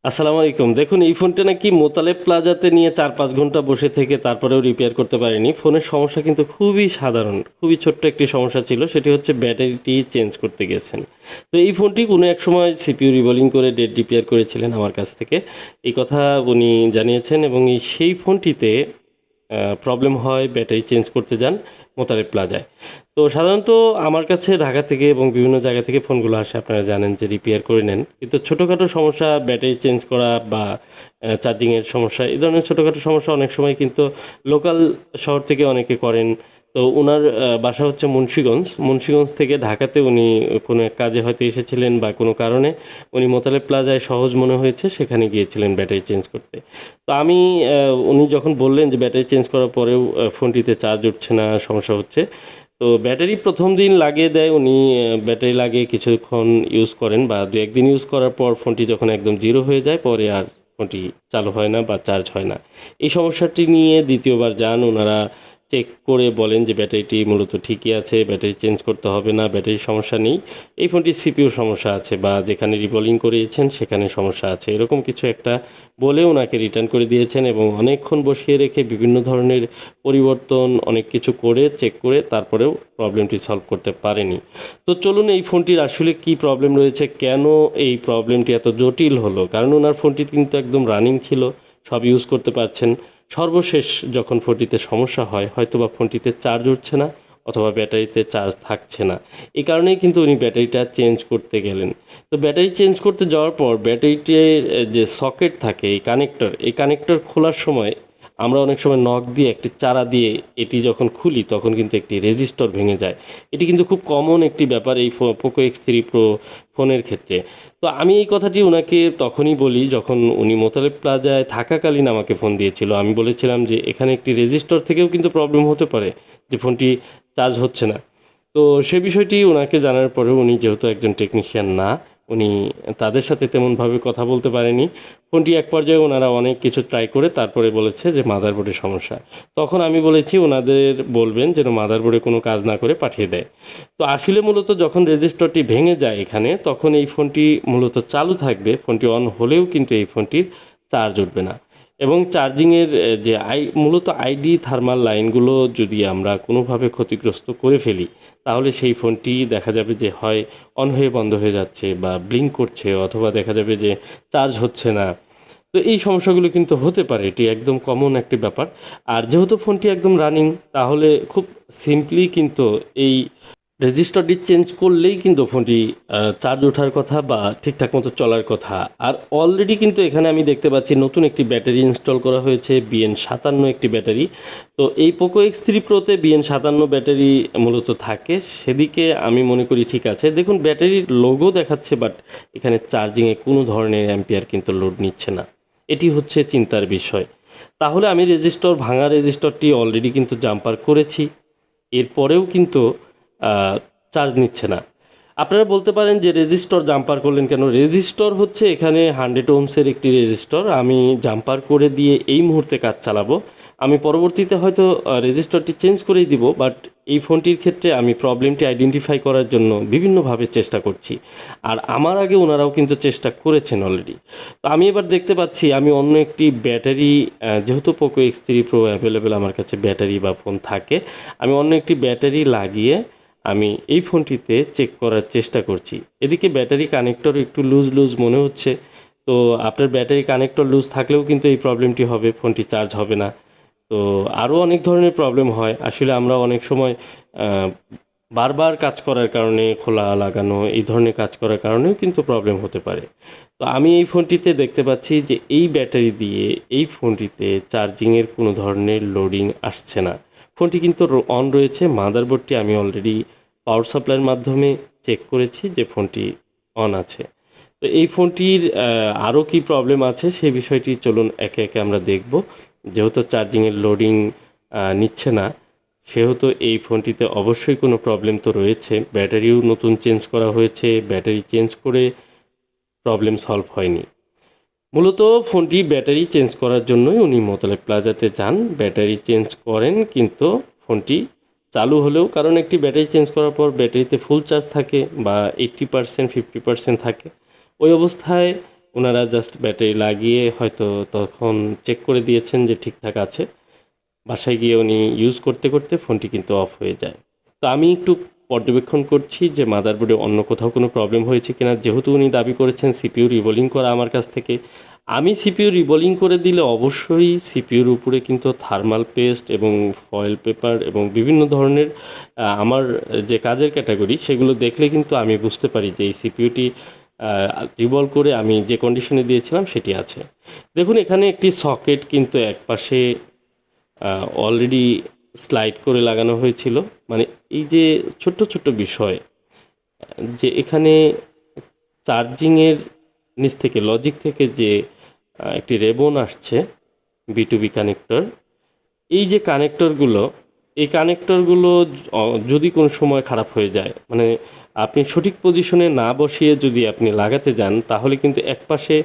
আসসালামু আলাইকুম। দেখুন এই ফোনটা নাকি মোতালেব প্লাজাতে নিয়ে ৪-৫ ঘন্টা বসে থেকে তারপরেও রিপেয়ার করতে পারিনি। ফোনের সমস্যা কিন্তু খুবই সাধারণ। খুবই ছোট্ট একটি সমস্যা ছিল। সেটি হচ্ছে ব্যাটারিটি চেঞ্জ করতে গেছেন। তো এই ফোনটি কোনো এক সময় সিপিইউ রিবোলিং করে ডেট রিপেয়ার করেছিলেন আমার কাছ থেকে। এই কথা উনি জানিয়েছেন এবং সেই ফোনটিতে প্রবলেম হয় ব্যাটারি চেঞ্জ করতে যান মোতালেব প্লাজায়। তো সাধারণত আমার কাছে ঢাকা থেকে এবং বিভিন্ন জায়গা থেকে ফোনগুলো আসে আপনারা জানেন যে রিপেয়ার করে নেন। কিন্তু ছোটোখাটো সমস্যা ব্যাটারি চেঞ্জ করা বা চার্জিংয়ের সমস্যা এই ধরনের ছোটোখাটো সমস্যা অনেক সময় কিন্তু লোকাল শহর থেকে অনেকে করেন। তো উনার বাসা হচ্ছে মুন্সিগঞ্জ। মুন্সিগঞ্জ থেকে ঢাকাতে উনি কোনো এক কাজে হয়তো এসেছিলেন বা কোনো কারণে উনি মোতালেব প্লাজায় সহজ মনে হয়েছে সেখানে গিয়েছিলেন ব্যাটারি চেঞ্জ করতে। তো আমি উনি যখন বললেন যে ব্যাটারি চেঞ্জ করার পরেও ফোনটিতে চার্জ উঠছে না, সমস্যা হচ্ছে। তো ব্যাটারি ১ম দিন লাগিয়ে দেয় উনি ব্যাটারি লাগিয়ে কিছুক্ষণ ইউজ করেন বা ২-১ দিন ইউজ করার পর ফোনটি যখন একদম 0 হয়ে যায় পরে আর ফোনটি চালু হয় না বা চার্জ হয় না। এই সমস্যাটি নিয়ে ২য় বার যান উনারা চেক করে বলেন যে ব্যাটারিটি মূলত ঠিকই আছে, ব্যাটারি চেঞ্জ করতে হবে না, ব্যাটারির সমস্যা নেই। এই ফোনটির সিপিইউর সমস্যা আছে বা যেখানে রিবোলিং করিয়েছেন সেখানে সমস্যা আছে। এরকম কিছু একটা বলে ওনাকে রিটার্ন করে দিয়েছেন এবং অনেকক্ষণ বসিয়ে রেখে বিভিন্ন ধরনের পরিবর্তন অনেক কিছু করে চেক করে তারপরেও প্রবলেমটি সলভ করতে পারেনি। তো চলুন এই ফোনটির আসলে কী প্রবলেম রয়েছে, কেন এই প্রবলেমটি এত জটিল হলো? কারণ ওনার ফোনটি কিন্তু একদম রানিং ছিল, সব ইউজ করতে পারছেন। সর্বশেষ যখন ফোনটিতে সমস্যা হয় হয়তোবা ফোনটিতে চার্জ উঠছে না অথবা ব্যাটারিতে চার্জ থাকছে না। এই কারণেই কিন্তু উনি ব্যাটারিটা চেঞ্জ করতে গেলেন। তো ব্যাটারি চেঞ্জ করতে যাওয়ার পর ব্যাটারিটির যে সকেট থাকে এই কানেক্টর খোলার সময় আমরা অনেক সময় নখ দিয়ে একটি চারা দিয়ে এটি যখন খুলি তখন কিন্তু একটি রেজিস্টর ভেঙে যায়। এটি কিন্তু খুব কমন একটি ব্যাপার এই পোকো X3 Pro ফোনের ক্ষেত্রে। তো আমি এই কথাটি উনাকে তখনই বলি যখন উনি মোতালেব প্লাজায় থাকাকালীন আমাকে ফোন দিয়েছিল। আমি বলেছিলাম যে এখানে একটি রেজিস্টর থেকেও কিন্তু প্রবলেম হতে পারে যে ফোনটি চার্জ হচ্ছে না। তো সে বিষয়টি ওনাকে জানার পরেও উনি যেহেতু একজন টেকনিশিয়ান না, উনি তাদের সাথে তেমনভাবে কথা বলতে পারেনি। ফোনটি এক পর্যায়ে ওনারা অনেক কিছু ট্রাই করে তারপরে বলেছে যে মাদারবোর্ডের সমস্যা। তখন আমি বলেছি ওনাদের বলবেন যেন মাদারবোর্ডে কোনো কাজ না করে পাঠিয়ে দেয়। তো আসলে মূলত যখন রেজিস্টরটি ভেঙে যায় এখানে তখন এই ফোনটি মূলত চালু থাকবে, ফোনটি অন হলেও কিন্তু এই ফোনটির চার্জ উঠবে না। এবং চার্জিংয়ের যে মূলত আইডি থার্মাল লাইনগুলো যদি আমরা কোনোভাবে ক্ষতিগ্রস্ত করে ফেলি তাহলে সেই ফোনটি দেখা যাবে যে হয় অন হয়ে বন্ধ হয়ে যাচ্ছে বা ব্লিঙ্ক করছে অথবা দেখা যাবে যে চার্জ হচ্ছে না। তো এই সমস্যাগুলো কিন্তু হতে পারে, এটি একদম কমন একটি ব্যাপার। আর যেহেতু ফোনটি একদম রানিং তাহলে খুব সিম্পলি কিন্তু এই রেজিস্টারটি চেঞ্জ করলেই কিন্তু ফোনটি চার্জ ওঠার কথা বা ঠিকঠাক মতো চলার কথা। আর অলরেডি কিন্তু এখানে আমি দেখতে পাচ্ছি নতুন একটি ব্যাটারি ইনস্টল করা হয়েছে BN57 একটি ব্যাটারি। তো এই পোকো X3 Proতে BN57 ব্যাটারি মূলত থাকে, সেদিকে আমি মনে করি ঠিক আছে। দেখুন ব্যাটারির লোগো দেখাচ্ছে বাট এখানে চার্জিংয়ে কোনো ধরনের অ্যাম্পিয়ার কিন্তু লোড নিচ্ছে না। এটি হচ্ছে চিন্তার বিষয়। তাহলে আমি ভাঙা রেজিস্টরটি অলরেডি কিন্তু জাম্পার করেছি। এরপরেও কিন্তু আ চার্জ নিচ্ছে না। আপনারা বলতে পারেন যে রেজিস্টর জাম্পার করলেন কেন? রেজিস্টর হচ্ছে এখানে 100 ওহমসের একটি রেজিস্টর। আমি জাম্পার করে দিয়ে এই মুহূর্তে কাজ চালাবো। আমি পরবর্তীতে হয়তো রেজিস্টরটি চেঞ্জ করেই দিব। বাট এই ফোনটির ক্ষেত্রে আমি প্রবলেমটি আইডেন্টিফাই করার জন্য বিভিন্নভাবে চেষ্টা করছি। আর আমার আগে ওনারাও কিন্তু চেষ্টা করেছেন অলরেডি। তো আমি এবার দেখতে পাচ্ছি আমি অন্য একটি ব্যাটারি যেহেতু পোকো X3 Pro অ্যাভেলেবেল আমার কাছে ব্যাটারি বা ফোন থাকে। আমি অন্য একটি ব্যাটারি লাগিয়ে আমি এই ফোনটিতে চেক করার চেষ্টা করছি। এদিকে ব্যাটারি কানেক্টর একটু লুজ মনে হচ্ছে। তো আপনার ব্যাটারি কানেক্টর লুজ থাকলেও কিন্তু এই প্রবলেমটি হবে, ফোনটি চার্জ হবে না। তো আরও অনেক ধরনের প্রবলেম হয়। আসলে আমরা অনেক সময় আ বারবার কাজ করার কারণে খোলা লাগানো এই ধরনের কাজ করার কারণেও কিন্তু প্রবলেম হতে পারে। তো আমি এই ফোনটিতে দেখতে পাচ্ছি যে এই ব্যাটারি দিয়ে এই ফোনটিতে চার্জিংয়ের কোনো ধরনের লোডিং আসছে না। ফোনটি কিন্তু অন রয়েছে। মাদারবোর্ডটি আমি অলরেডি পাওয়ার সাপ্লাইয়ের মাধ্যমে চেক করেছি যে ফোনটি অন আছে। তো এই ফোনটির আরও কী প্রবলেম আছে সে বিষয়টি চলুন একে একে আমরা দেখব। যেহেতু চার্জিংয়ের লোডিং নিচ্ছে না সেহেতু এই ফোনটিতে অবশ্যই কোনো প্রবলেম তো রয়েছে। ব্যাটারিও নতুন চেঞ্জ করা হয়েছে, ব্যাটারি চেঞ্জ করে প্রবলেম সলভ হয়নি। মূলত ফোনটি ব্যাটারি চেঞ্জ করার জন্যই উনি মোতালেব প্লাজাতে যান, ব্যাটারি চেঞ্জ করেন কিন্তু ফোনটি চালু হলেও কারণ একটি ব্যাটারি চেঞ্জ করার পর ব্যাটারিতে ফুল চার্জ থাকে বা 80% 50% থাকে। ওই অবস্থায় ওনারা জাস্ট ব্যাটারি লাগিয়ে হয়তো তখন চেক করে দিয়েছেন যে ঠিকঠাক আছে। বাসায় গিয়ে উনি ইউজ করতে করতে ফোনটি কিন্তু অফ হয়ে যায়। তো আমি একটু পর্যবেক্ষণ করছি যে মাদারবোর্ডে অন্য কোথাও কোনো প্রবলেম হয়েছে কিনা। যেহেতু উনি দাবি করেছেন সিপিইউ রিবোলিং করা আমার কাছ থেকে, আমি সিপিইউ রিবোলিং করে দিলে অবশ্যই সিপিইউর উপরে কিন্তু থার্মাল পেস্ট এবং ফয়েল পেপার এবং বিভিন্ন ধরনের আমার যে কাজের ক্যাটাগরি সেগুলো দেখলে কিন্তু আমি বুঝতে পারি যে এই সিপিইউটি রিভলভ করে আমি যে কন্ডিশনে দিয়েছিলাম সেটি আছে। দেখুন এখানে একটি সকেট কিন্তু একপাশে অলরেডি স্লাইড করে লাগানো হয়েছিল। মানে এই যে ছোট্ট ছোট্ট বিষয়, যে এখানে চার্জিংয়ের নিচ থেকে লজিক থেকে যে একটি রেবন আসছে বি2বি কানেক্টর, এই যে কানেক্টরগুলো, এই কানেক্টরগুলো যদি কোনো সময় খারাপ হয়ে যায়, মানে আপনি সঠিক পজিশনে না বসিয়ে যদি আপনি লাগাতে যান তাহলে কিন্তু একপাশে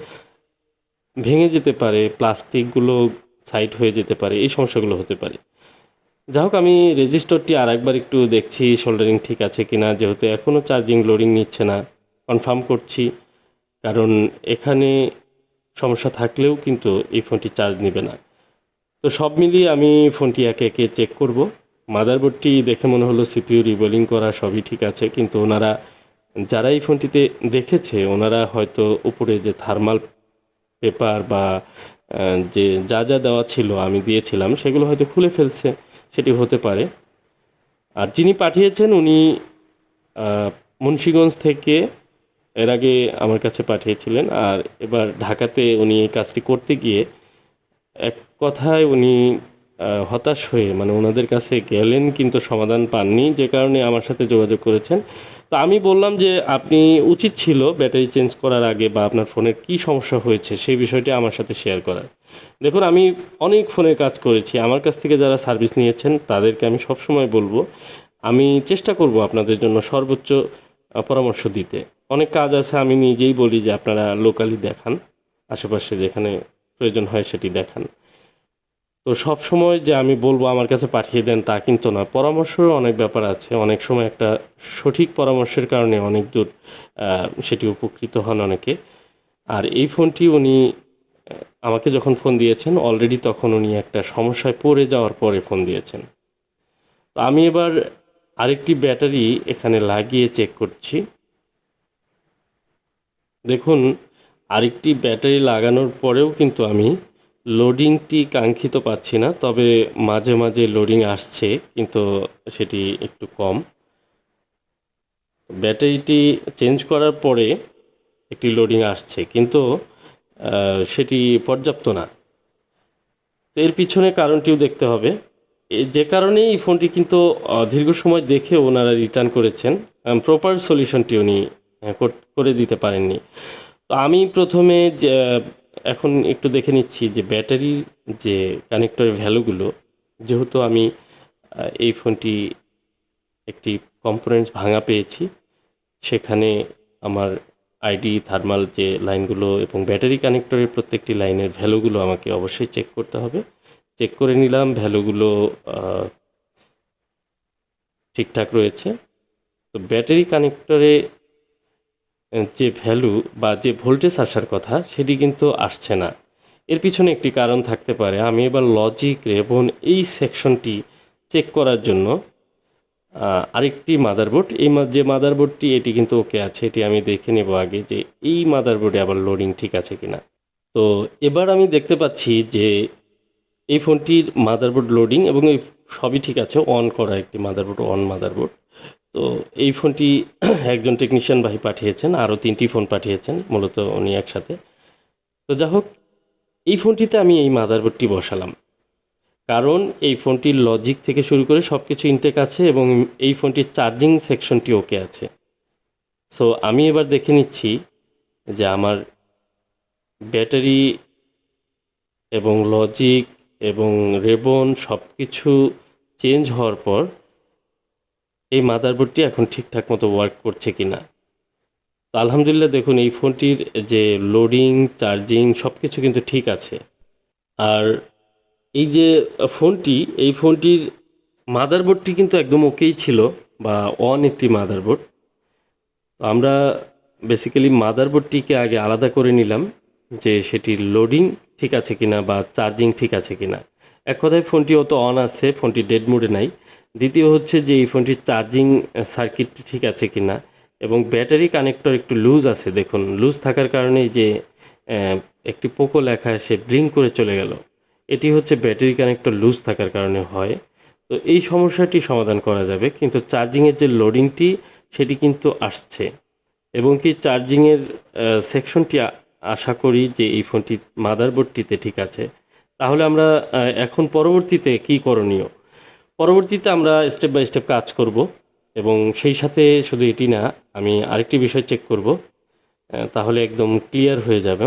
ভেঙে যেতে পারে, প্লাস্টিকগুলো সাইড হয়ে যেতে পারে, এই সমস্যাগুলো হতে পারে। যাই হোক, আমি রেজিস্টরটি আরেকবার একটু দেখছি সোল্ডারিং ঠিক আছে কিনা, যেহেতু এখনও চার্জিং লোডিং নিচ্ছে না, কনফার্ম করছি। কারণ এখানে সমস্যা থাকলেও কিন্তু এই ফোনটি চার্জ নেবে না। তো সব মিলিয়ে আমি ফোনটি একে একে চেক করব। মাদারবোর্ডটি দেখে মনে হলো সিপিইউ রিবোলিং করা সবই ঠিক আছে, কিন্তু ওনারা যারা এই ফোনটিতে দেখেছে ওনারা হয়তো উপরে যে থার্মাল পেপার বা যে যা যা দেওয়া ছিল আমি দিয়েছিলাম সেগুলো হয়তো খুলে ফেলছে, সেটি হতে পারে। আর যিনি পাঠিয়েছেন উনি মুন্সিগঞ্জ থেকে এর আগে আমার কাছে পাঠিয়েছিলেন, আর এবার ঢাকাতে উনি এই কাজটি করতে গিয়ে এক কথায় উনি হতাশ হয়ে, মানে ওনাদের কাছে গেলেন কিন্তু সমাধান পাননি, যে কারণে আমার সাথে যোগাযোগ করেছেন। তো আমি বললাম যে আপনি উচিত ছিল ব্যাটারি চেঞ্জ করার আগে বা আপনার ফোনের কী সমস্যা হয়েছে সেই বিষয়টি আমার সাথে শেয়ার করার। দেখুন আমি অনেক ফোনের কাজ করেছি, আমার কাছ থেকে যারা সার্ভিস নিয়েছেন তাদেরকে আমি সবসময় বলবো, আমি চেষ্টা করব আপনাদের জন্য সর্বোচ্চ পরামর্শ দিতে। অনেক কাজ আছে আমি নিজেই বলি যে আপনারা লোকালি দেখান, আশেপাশে যেখানে প্রয়োজন হয় সেটি দেখান। তো সব সময় যে আমি বলবো আমার কাছে পাঠিয়ে দেন তা কিন্তু না, পরামর্শেরও অনেক ব্যাপার আছে। অনেক সময় একটা সঠিক পরামর্শের কারণে অনেক দূর সেটি উপকৃত হন অনেকে। আর এই ফোনটি উনি আমাকে যখন ফোন দিয়েছেন অলরেডি তখন উনি একটা সমস্যায় পড়ে যাওয়ার পরে ফোন দিয়েছেন। তো আমি এবার আরেকটি ব্যাটারি এখানে লাগিয়ে চেক করছি। দেখুন আরেকটি ব্যাটারি লাগানোর পরেও কিন্তু আমি লোডিংটি কাঙ্ক্ষিত পাচ্ছি না, তবে মাঝে মাঝে লোডিং আসছে কিন্তু সেটি একটু কম। ব্যাটারিটি চেঞ্জ করার পরে একটি লোডিং আসছে কিন্তু সেটি পর্যাপ্ত না। তো এর পিছনে কারণটিও দেখতে হবে। যে কারণেই এই ফোনটি কিন্তু দীর্ঘ সময় দেখে ওনারা রিটার্ন করেছেন, প্রপার সলিউশনটি উনি করে দিতে পারেননি। তো আমি প্রথমে যে এখন একটু দেখে নিচ্ছি যে ব্যাটারির যে কানেক্টরের ভ্যালুগুলো, যেহেতু আমি এই ফোনটি একটি কম্পোনেন্টস ভাঙা পেয়েছি, সেখানে আমার আইডি থার্মাল যে লাইনগুলো এবং ব্যাটারি কানেক্টরের প্রত্যেকটি লাইনের ভ্যালুগুলো আমাকে অবশ্যই চেক করতে হবে। চেক করে নিলাম ভ্যালুগুলো ঠিকঠাক রয়েছে। তো ব্যাটারি কানেক্টরে যে ভ্যালু বা যে ভোল্টেজ আসার কথা সেটি কিন্তু আসছে না। এর পিছনে একটি কারণ থাকতে পারে। আমি এবার লজিক রেবন এই সেকশনটি চেক করার জন্য আরেকটি মাদারবোর্ড, যে মাদারবোর্ডটি এটি কিন্তু ওকে আছে, এটি আমি দেখে নেব আগে যে এই মাদারবোর্ডে আবার লোডিং ঠিক আছে কিনা। তো এবার আমি দেখতে পাচ্ছি যে এই ফোনটির মাদারবোর্ড লোডিং এবং এই সবই ঠিক আছে, অন করা একটি মাদারবোর্ড, অন মাদারবোর্ড। তো এই ফোনটি একজন টেকনিশিয়ান ভাই পাঠিয়েছেন, আরও 3টি ফোন পাঠিয়েছেন মূলত উনি একসাথে। তো যাই হোক, এই ফোনটিতে আমি এই মাদারবোর্ডটি বসালাম, কারণ এই ফোনটির লজিক থেকে শুরু করে সব কিছু ইনটেক আছে এবং এই ফোনটির চার্জিং সেকশনটি ওকে আছে। সো আমি এবার দেখে নিচ্ছি যে আমার ব্যাটারি এবং লজিক এবং রেবন সব কিছু চেঞ্জ হওয়ার পর এই মাদারবোর্ডটি এখন ঠিকঠাক মতো ওয়ার্ক করছে কিনা। তো আলহামদুলিল্লাহ দেখুন এই ফোনটির যে লোডিং চার্জিং সব কিছু কিন্তু ঠিক আছে। আর এই যে এই ফোনটির মাদারবোর্ডটি কিন্তু একদম ওকেই ছিল, বা অন একটি মাদারবোর্ড। তো আমরা বেসিক্যালি মাদারবোর্ডটিকে আগে আলাদা করে নিলাম যে সেটির লোডিং ঠিক আছে কিনা বা চার্জিং ঠিক আছে কিনা। এক কথায় ফোনটি তো অন আছে, ফোনটি ডেড মোডে নাই। দ্বিতীয় হচ্ছে যে এই ফোনটির চার্জিং সার্কিটটি ঠিক আছে কিনা এবং ব্যাটারি কানেক্টর একটু লুজ আছে, দেখুন লুজ থাকার কারণেই যে একটি পোকো লেখা সে ব্লিঙ্ক করে চলে গেল, এটি হচ্ছে ব্যাটারি কানেক্টর লুজ থাকার কারণে হয়। তো এই সমস্যাটি সমাধান করা যাবে, কিন্তু চার্জিংয়ের যে লোডিংটি সেটি কিন্তু আসছে এবং কি চার্জিংয়ের সেকশনটি আশা করি যে এই ফোনটি মাদারবোর্ডটিতে ঠিক আছে। তাহলে আমরা এখন পরবর্তীতে কি করণীয়? পরবর্তীতে আমরা স্টেপ বাই স্টেপ কাজ করব এবং সেই সাথে শুধু এটি না, আমি আরেকটি বিষয় চেক করব। তাহলে একদম ক্লিয়ার হয়ে যাবে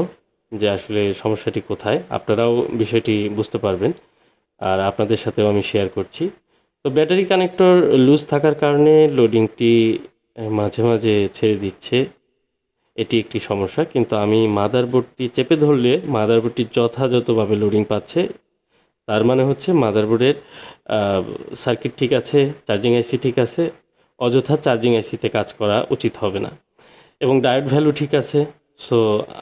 যে আসলে সমস্যাটি কোথায়। আপনারাও বিষয়টি বুঝতে পারবেন আর আপনাদের সাথেও আমি শেয়ার করছি। তো ব্যাটারি কানেক্টর লুজ থাকার কারণে লোডিংটি মাঝে মাঝে ছেড়ে দিচ্ছে, এটি একটি সমস্যা। কিন্তু আমি মাদারবোর্ডটি চেপে ধরলে মাদারবোর্ডটি যথাযথভাবে লোডিং পাচ্ছে, তার মানে হচ্ছে মাদারবোর্ডের সার্কিট ঠিক আছে, চার্জিং আইসি ঠিক আছে, অযথা চার্জিং আইসিতে কাজ করা উচিত হবে না এবং ডায়োড ভ্যালু ঠিক আছে। সো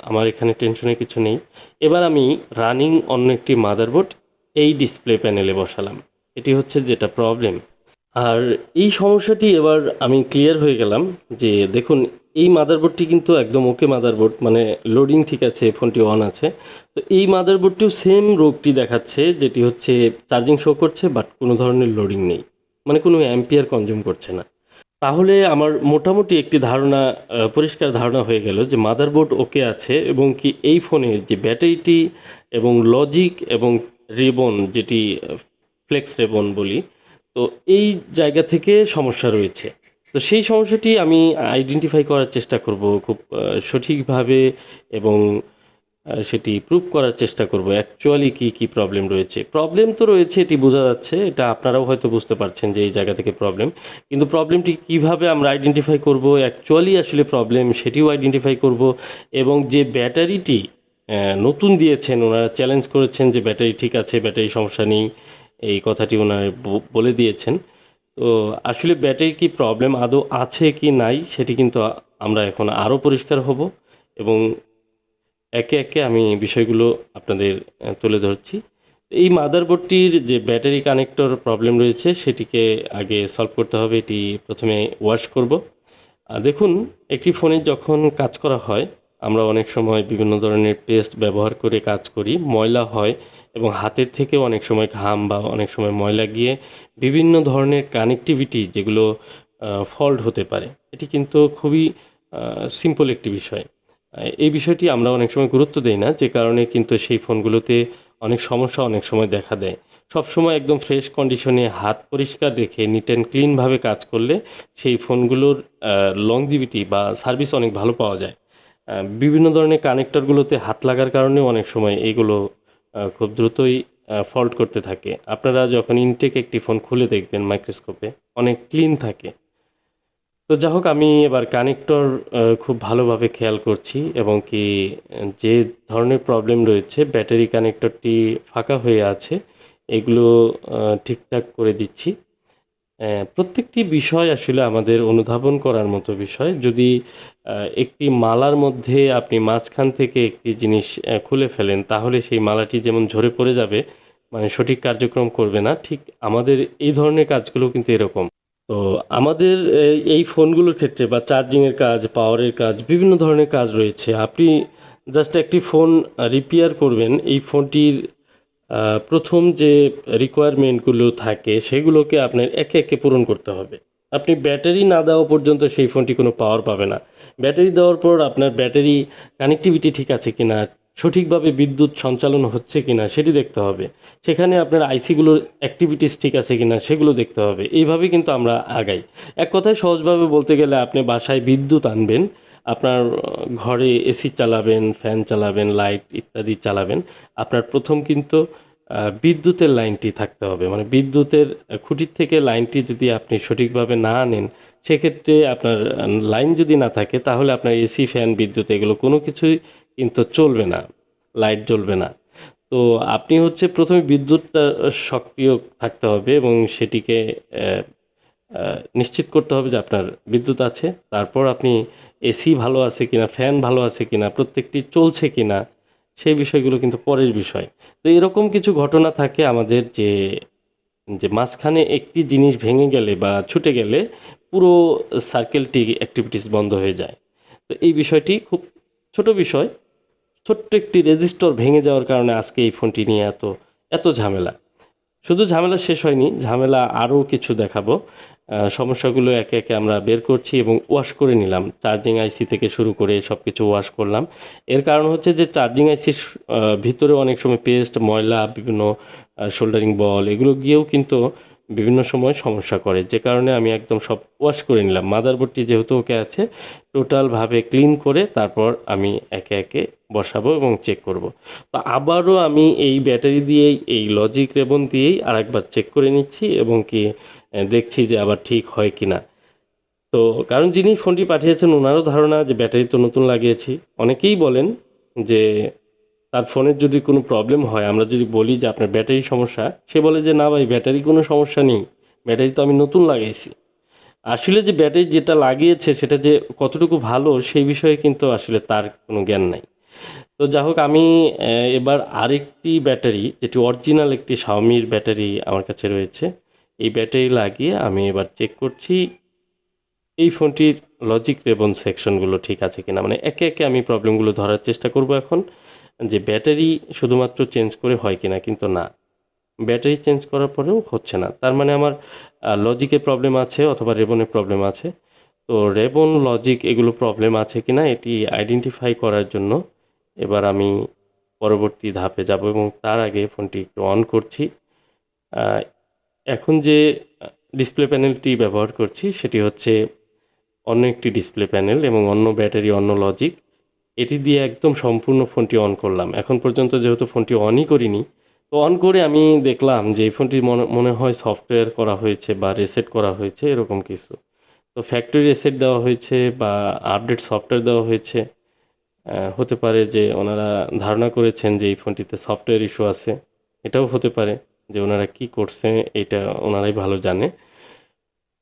আমার এখানে টেনশনের কিছু নেই। এবার আমি রানিং অন্য একটি মাদারবোর্ড এই ডিসপ্লে প্যানেলে বসালাম, এটি হচ্ছে যেটা প্রবলেম। আর এই সমস্যাটি এবার আমি ক্লিয়ার হয়ে গেলাম যে দেখুন, এই মাদারবোর্ডটি কিন্তু একদম ওকে মাদারবোর্ড, মানে লোডিং ঠিক আছে, ফোনটি অন আছে। তো এই মাদারবোর্ডটিও সেম রোগটি দেখাচ্ছে, যেটি হচ্ছে চার্জিং শো করছে বাট কোনো ধরনের লোডিং নেই, মানে কোনো অ্যাম্পিয়ার কনজিউম করছে না। তাহলে আমার মোটামুটি একটি ধারণা, পরিষ্কার ধারণা হয়ে গেল যে মাদারবোর্ড ওকে আছে এবং কি এই ফোনের যে ব্যাটারিটি এবং লজিক এবং রিবন, যেটি ফ্লেক্স রিবন বলি, তো এই জায়গা থেকে সমস্যা রয়েছে। তো সেই সমস্যাটি আমি আইডেন্টিফাই করার চেষ্টা করব খুব সঠিকভাবে এবং সেটি প্রুভ করার চেষ্টা করব অ্যাকচুয়ালি কী প্রবলেম রয়েছে। প্রবলেম তো রয়েছে, এটি বোঝা যাচ্ছে, এটা আপনারাও হয়তো বুঝতে পারছেন যে এই জায়গা থেকে প্রবলেম। কিন্তু প্রবলেমটি কীভাবে আমরা আইডেন্টিফাই করব, অ্যাকচুয়ালি আসলে প্রবলেম সেটিও আইডেন্টিফাই করব এবং যে ব্যাটারিটি নতুন দিয়েছেন, ওনারা চ্যালেঞ্জ করেছেন যে ব্যাটারি ঠিক আছে, ব্যাটারি সমস্যা নেই, এই কথাটি ওনারা বলে দিয়েছেন। তো আসলে ব্যাটারির কি প্রবলেম আদৌ আছে কি নাই সেটি কিন্তু আমরা এখন আরও পরিষ্কার হব এবং একে একে আমি বিষয়গুলো আপনাদের তুলে ধরছি। এই মাদারবোর্ডটির যে ব্যাটারি কানেক্টর প্রবলেম রয়েছে সেটিকে আগে সলভ করতে হবে, এটি প্রথমে ওয়াশ করব। দেখুন, একটি ফোনে যখন কাজ করা হয় আমরা অনেক সময় বিভিন্ন ধরনের পেস্ট ব্যবহার করে কাজ করি, ময়লা হয় এবং হাতের থেকেও অনেক সময় ঘাম বা অনেক সময় ময়লা গিয়ে বিভিন্ন ধরনের কানেক্টিভিটি যেগুলো ফল্ট হতে পারে। এটি কিন্তু খুবই সিম্পল একটি বিষয়। এই বিষয়টি আমরা অনেক সময় গুরুত্ব দেই না, যে কারণে কিন্তু সেই ফোনগুলোতে অনেক সমস্যা অনেক সময় দেখা দেয়। সবসময় একদম ফ্রেশ কন্ডিশনে হাত পরিষ্কার রেখে নিট অ্যান্ড ক্লিনভাবে কাজ করলে সেই ফোনগুলোর লংজিভিটি বা সার্ভিস অনেক ভালো পাওয়া যায়। বিভিন্ন ধরনের কানেক্টরগুলোতে হাত লাগার কারণেও অনেক সময় এগুলো খুব দ্রুতই ফল্ট করতে থাকে। আপনারা যখন ইনটেক একটি ফোন খুলে দেখবেন মাইক্রোস্কোপে অনেক ক্লিন থাকে। তো যা হোক, আমি এবার কানেক্টর খুব ভালোভাবে খেয়াল করছি এবং কি যে ধরনের প্রবলেম রয়েছে ব্যাটারি কানেক্টরটি ফাঁকা হয়ে আছে এগুলো ঠিকঠাক করে দিচ্ছি। প্রত্যেকটি বিষয় আসলে আমাদের অনুধাবন করার মতো বিষয়। যদি একটি মালার মধ্যে আপনি মাঝখান থেকে একটি জিনিস খুলে ফেলেন তাহলে সেই মালাটি যেমন ঝরে পড়ে যাবে, মানে সঠিক কার্যক্রম করবে না, ঠিক আমাদের এই ধরনের কাজগুলো কিন্তু এরকম। তো আমাদের এই ফোনগুলোর ক্ষেত্রে বা চার্জিংয়ের কাজ, পাওয়ারের কাজ, বিভিন্ন ধরনের কাজ রয়েছে। আপনি জাস্ট একটি ফোন রিপেয়ার করবেন, এই ফোনটির প্রথম যে রিকোয়ারমেন্টগুলো থাকে সেগুলোকে আপনার একে একে পূরণ করতে হবে। আপনি ব্যাটারি না দেওয়া পর্যন্ত সেই ফোনটি কোনো পাওয়ার পাবে না। ব্যাটারি দেওয়ার পর আপনার ব্যাটারি কানেক্টিভিটি ঠিক আছে কিনা, সঠিকভাবে বিদ্যুৎ সঞ্চালন হচ্ছে কিনা সেটি দেখতে হবে। সেখানে আপনার আইসিগুলোর অ্যাক্টিভিটিস ঠিক আছে কিনা সেগুলো দেখতে হবে। এইভাবে কিন্তু আমরা আগাই। এক কথায় সহজভাবে বলতে গেলে আপনি বাসায় বিদ্যুৎ আনবেন, আপনার ঘরে এসি চালাবেন, ফ্যান চালাবেন, লাইট ইত্যাদি চালাবেন। আপনার প্রথম কিন্তু বিদ্যুতের লাইনটি থাকতে হবে। মানে বিদ্যুতের খুঁটির থেকে লাইনটি যদি আপনি সঠিকভাবে না আনেন, সেক্ষেত্রে আপনার লাইন যদি না থাকে তাহলে আপনার এসি, ফ্যান, বিদ্যুৎ এগুলো কোনো কিছুই কিন্তু চলবে না, লাইট জ্বলবে না। তো আপনি হচ্ছে প্রথমে বিদ্যুৎটা সক্রিয় থাকতে হবে এবং সেটিকে নিশ্চিত করতে হবে যে আপনার বিদ্যুৎ আছে। তারপর আপনি এসি ভালো আছে কিনা, ফ্যান ভালো আছে কিনা, প্রত্যেকটি চলছে কিনা, সেই বিষয়গুলো কিন্তু পরের বিষয়। তো এরকম কিছু ঘটনা থাকে আমাদের যে মাঝখানে একটি জিনিস ভেঙে গেলে বা ছুটে গেলে পুরো সার্কেলটি অ্যাক্টিভিটিস বন্ধ হয়ে যায়। তো এই বিষয়টি খুব ছোট বিষয়। ছোট্ট একটি রেজিস্টর ভেঙে যাওয়ার কারণে আজকে এই ফোনটি নিয়ে এত ঝামেলা। শুধু ঝামেলা শেষ হয়নি, ঝামেলা আরও কিছু দেখাবো। সমস্যাগুলো একে একে আমরা বের করছি এবং ওয়াশ করে নিলাম। চার্জিং আইসি থেকে শুরু করে সব কিছু ওয়াশ করলাম। এর কারণ হচ্ছে যে চার্জিং আইসির ভিতরে অনেক সময় পেস্ট, ময়লা, বিভিন্ন সোল্ডারিং বল এগুলো গিয়েও কিন্তু বিভিন্ন সময় সমস্যা করে। যে কারণে আমি একদম সব ওয়াশ করে নিলাম। মাদারবোর্ডটি যেহেতু ওকে আছে, টোটালভাবে ক্লিন করে তারপর আমি একে একে বসাবো এবং চেক করব। তো আবারও আমি এই ব্যাটারি দিয়েই, এই লজিক রেবন দিয়েই আরেকবার চেক করে নিচ্ছি এবং কি দেখছি যে আবার ঠিক হয় কিনা। তো কারণ যিনি ফোনটি পাঠিয়েছেন ওনারও ধারণা যে ব্যাটারি তো নতুন লাগিয়েছি। অনেকেই বলেন যে তার ফোনের যদি কোনো প্রবলেম হয়, আমরা যদি বলি যে আপনার ব্যাটারির সমস্যা, সে বলে যে না ভাই, ব্যাটারি কোনো সমস্যা নেই, ব্যাটারি তো আমি নতুন লাগাইছি। আসলে যে ব্যাটারি যেটা লাগিয়েছে সেটা যে কতটুকু ভালো সেই বিষয়ে কিন্তু আসলে তার কোনো জ্ঞান নাই। তো যা হোক, আমি এবার আরেকটি ব্যাটারি, যেটি অরিজিনাল একটি শাওমির ব্যাটারি আমার কাছে রয়েছে, এই ব্যাটারি লাগিয়ে আমি এবার চেক করছি এই ফোনটির লজিক রেবন সেকশনগুলো ঠিক আছে কিনা। মানে একে একে আমি প্রবলেমগুলো ধরার চেষ্টা করব এখন, যে ব্যাটারি শুধুমাত্র চেঞ্জ করে হয় কিনা। কিন্তু না, ব্যাটারি চেঞ্জ করার পরেও হচ্ছে না। তার মানে আমার লজিকে প্রবলেম আছে অথবা রেবনে প্রবলেম আছে। তো রেবন, লজিক এগুলো প্রবলেম আছে কিনা এটি আইডেন্টিফাই করার জন্য এবার আমি পরবর্তী ধাপে যাব এবং তার আগে ফোনটি একটু অন করছি। আহ, এখন যে ডিসপ্লে প্যানেলটি ব্যবহার করছি সেটি হচ্ছে অন্য একটি ডিসপ্লে প্যানেল এবং অন্য ব্যাটারি, অন্য লজিক। এটি দিয়ে একদম সম্পূর্ণ ফোনটি অন করলাম। এখন পর্যন্ত যেহেতু ফোনটি অনই করিনি, তো অন করে আমি দেখলাম যে এই ফোনটি মনে মনে হয় সফটওয়্যার করা হয়েছে বা রিসেট করা হয়েছে, এরকম কিছু। তো ফ্যাক্টরি রিসেট দেওয়া হয়েছে বা আপডেট সফটওয়্যার দেওয়া হয়েছে। হতে পারে যে ওনারা ধারণা করেছেন যে এই ফোনটিতে সফটওয়্যার ইস্যু আছে। এটাও হতে পারে যে ওনারা কি করছে এটা ওনারাই ভালো জানে।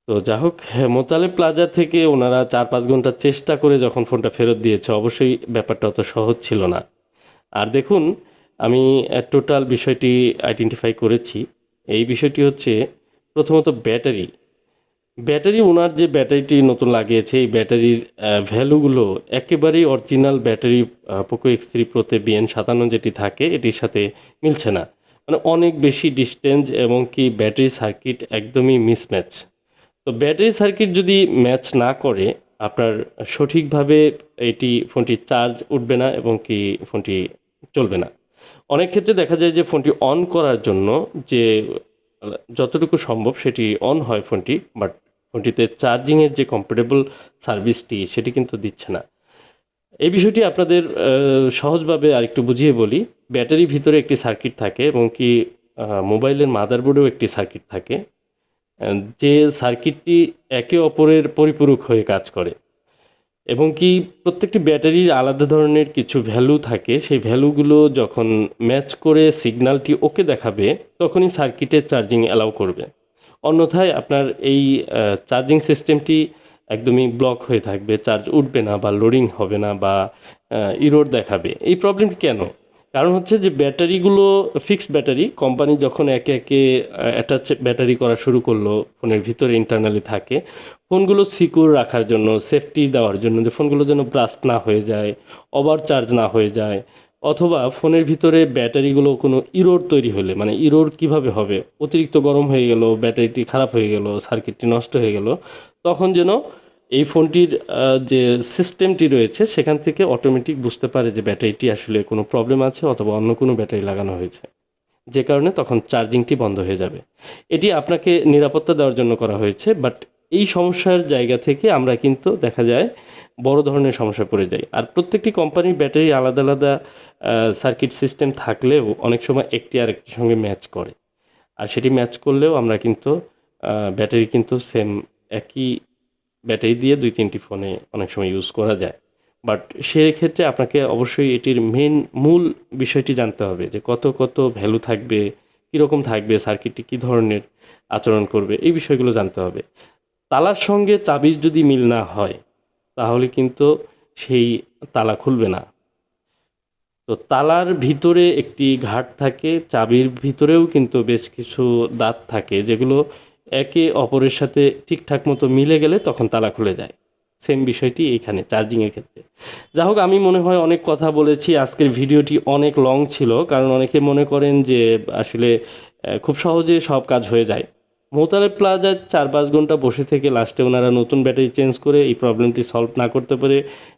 তো যা হোক, হ্যাঁ, মোতালেব প্লাজা থেকে ওনারা ৪-৫ ঘন্টা চেষ্টা করে যখন ফোনটা ফেরত দিয়েছে, অবশ্যই ব্যাপারটা অত সহজ ছিল না। আর দেখুন, আমি টোটাল বিষয়টি আইডেন্টিফাই করেছি। এই বিষয়টি হচ্ছে প্রথমত ব্যাটারি। ব্যাটারি, ওনার যে ব্যাটারিটি নতুন লাগিয়েছে এই ব্যাটারির ভ্যালুগুলো একেবারেই original battery Poco X3 প্রোতে BN57 যেটি থাকে এটির সাথে মিলছে না। মানে অনেক বেশি ডিস্টেন্স এবং কি ব্যাটারি সার্কিট একদমই মিসম্যাচ। তো ব্যাটারি সার্কিট যদি ম্যাচ না করে, আপনার সঠিকভাবে ফোনটি চার্জ উঠবে না এবং কি ফোনটি চলবে না। অনেক ক্ষেত্রে দেখা যায় যে ফোনটি অন করার জন্য যে যতটুকু সম্ভব সেটি অন হয় ফোনটি, বাট ফোনটিতে চার্জিংয়ের যে কম্প্যাটেবল সার্ভিসটি সেটি কিন্তু দিচ্ছে না। এই বিষয়টি আপনাদের সহজভাবে আরেকটু বুঝিয়ে বলি। ব্যাটারির ভিতরে একটি সার্কিট থাকে এবং কি মোবাইলের মাদারবোর্ডেও একটি সার্কিট থাকে। যে সার্কিটটি একে অপরের পরিপূরক হয়ে কাজ করে এবং কি প্রত্যেকটি ব্যাটারির আলাদা ধরনের কিছু ভ্যালু থাকে। সেই ভ্যালুগুলো যখন ম্যাচ করে সিগন্যালটি ওকে দেখাবে, তখনই সার্কিটে চার্জিং অ্যালাউ করবে। অন্যথায় আপনার এই চার্জিং সিস্টেমটি একদমই ব্লক হয়ে থাকবে, চার্জ উঠবে না বা লোডিং হবে না বা ইরর দেখাবে। এই প্রবলেমটি কেন? কারণ হচ্ছে যে ব্যাটারিগুলো ফিক্সড ব্যাটারি, কোম্পানি যখন একে একে অ্যাটাচ ব্যাটারি করা শুরু করলো, ফোনের ভিতরে ইন্টারনালি থাকে। ফোনগুলো সিকিউর রাখার জন্য, সেফটি দেওয়ার জন্য, যে ফোনগুলো যেন ব্রাস্ট না হয়ে যায়, ওভার চার্জ না হয়ে যায়, অথবা ফোনের ভিতরে ব্যাটারিগুলো কোনো ইরোর তৈরি হলে, মানে ইরোর কিভাবে হবে, অতিরিক্ত গরম হয়ে গেল, ব্যাটারিটি খারাপ হয়ে গেল, সার্কিটটি নষ্ট হয়ে গেল, তখন যেন এই ফোনটির যে সিস্টেমটি রয়েছে সেখান থেকে অটোমেটিক বুঝতে পারে যে ব্যাটারিটি আসলে কোনো প্রবলেম আছে অথবা অন্য কোনো ব্যাটারি লাগানো হয়েছে, যে কারণে তখন চার্জিংটি বন্ধ হয়ে যাবে। এটি আপনাকে নিরাপত্তা দেওয়ার জন্য করা হয়েছে, বাট এই সমস্যার জায়গা থেকে আমরা কিন্তু দেখা যায় বড় ধরনের সমস্যায় পড়ে যাই। আর প্রত্যেকটি কোম্পানির ব্যাটারি আলাদা আলাদা সার্কিট সিস্টেম থাকলেও অনেক সময় একটি আরেকটির সঙ্গে ম্যাচ করে। আর সেটি ম্যাচ করলেও আমরা কিন্তু ব্যাটারি কিন্তু সেম একই ব্যাটারি দিয়ে ২-৩টি ফোনে অনেক সময় ইউজ করা যায়। বাট সেক্ষেত্রে আপনাকে অবশ্যই এটির মূল বিষয়টি জানতে হবে যে কত ভ্যালু থাকবে, কীরকম থাকবে, সার্কিটটি কী ধরনের আচরণ করবে, এই বিষয়গুলো জানতে হবে। তালার সঙ্গে চাবির যদি মিল না হয়, তাহলে কিন্তু সেই তালা খুলবে না। তো তো তালার ভিতরে একটি ঘাট থাকে, চাবির ভিতরেও কিন্তু বেশ কিছু দাঁত থাকে যেগুলো একে অপরের সাথে ঠিকঠাক মতো মিলে গেলে তখন তালা খুলে যায়। সেম বিষয়টি এইখানে চার্জিংয়ের ক্ষেত্রে। যা হোক, আমি মনে হয় অনেক কথা বলেছি। আজকের ভিডিওটি অনেক লং ছিল, কারণ অনেকে মনে করেন যে আসলে খুব সহজে সব কাজ হয়ে যায়। মোতালেব প্লাজায় 4-5 ঘন্টা বসে থেকে লাস্টে ওনারা নতুন ব্যাটারি চেঞ্জ করে এই প্রবলেমটি সলভ না করতে পেরে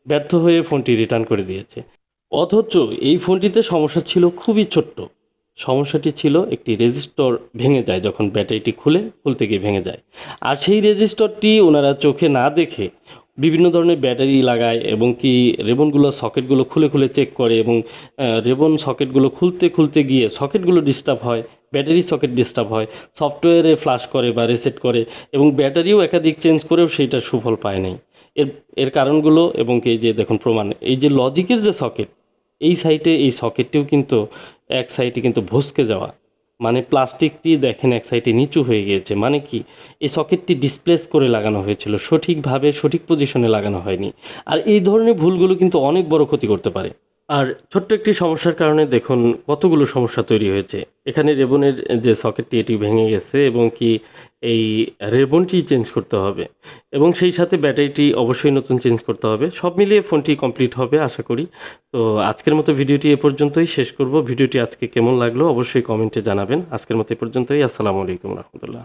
ব্যর্থ হয়ে ফোনটি রিটার্ন করে দিয়েছে। অথচ এই ফোনটিতে সমস্যা ছিল খুবই ছোট্ট। সমস্যাটি ছিল একটি রেজিস্টর ভেঙে যায় যখন ব্যাটারিটি খুলতে গিয়ে ভেঙে যায়। আর সেই রেজিস্টরটি ওনারা চোখে না দেখে বিভিন্ন ধরনের ব্যাটারি লাগায় এবং কি রেবনগুলো সকেটগুলো খুলে চেক করে এবং রেবন সকেটগুলো খুলতে গিয়ে সকেটগুলো ডিস্টার্ব হয়, ব্যাটারি সকেট ডিস্টার্ব হয়, সফটওয়্যারে ফ্লাশ করে বা রিসেট করে এবং ব্যাটারিও একাধিক চেঞ্জ করেও সেইটার সুফল পায় নাই। এর এর কারণগুলো এবং কি এই যে দেখুন প্রমাণ, এই যে লজিকের যে সকেট, এই সাইডে এই সকেটটিও কিন্তু এক সাইডে কিন্তু ভসকে যাওয়া, মানে প্লাস্টিকটি দেখেন এক সাইডে নিচু হয়ে গিয়েছে। মানে কি, এই সকেটটি ডিসপ্লেস করে লাগানো হয়েছিল, সঠিকভাবে সঠিক পজিশনে লাগানো হয়নি। আর এই ধরনের ভুলগুলো কিন্তু অনেক বড় ক্ষতি করতে পারে। আর ছোট্ট একটি সমস্যার কারণে দেখুন কতগুলো সমস্যা তৈরি হয়েছে। এখানে রেবনের যে সকেটটি এটি ভেঙে গেছে এবং কি এই রেবনটি চেঞ্জ করতে হবে এবং সেই সাথে ব্যাটারিটি অবশ্যই নতুন চেঞ্জ করতে হবে। সব মিলিয়ে ফোনটি কমপ্লিট হবে আশা করি। তো আজকের মতো ভিডিওটি এ পর্যন্তই শেষ করব। ভিডিওটি আজকে কেমন লাগলো অবশ্যই কমেন্টে জানাবেন। আজকের মতো এ পর্যন্তই। আসসালামু আলাইকুম রহমতুল্লাহ।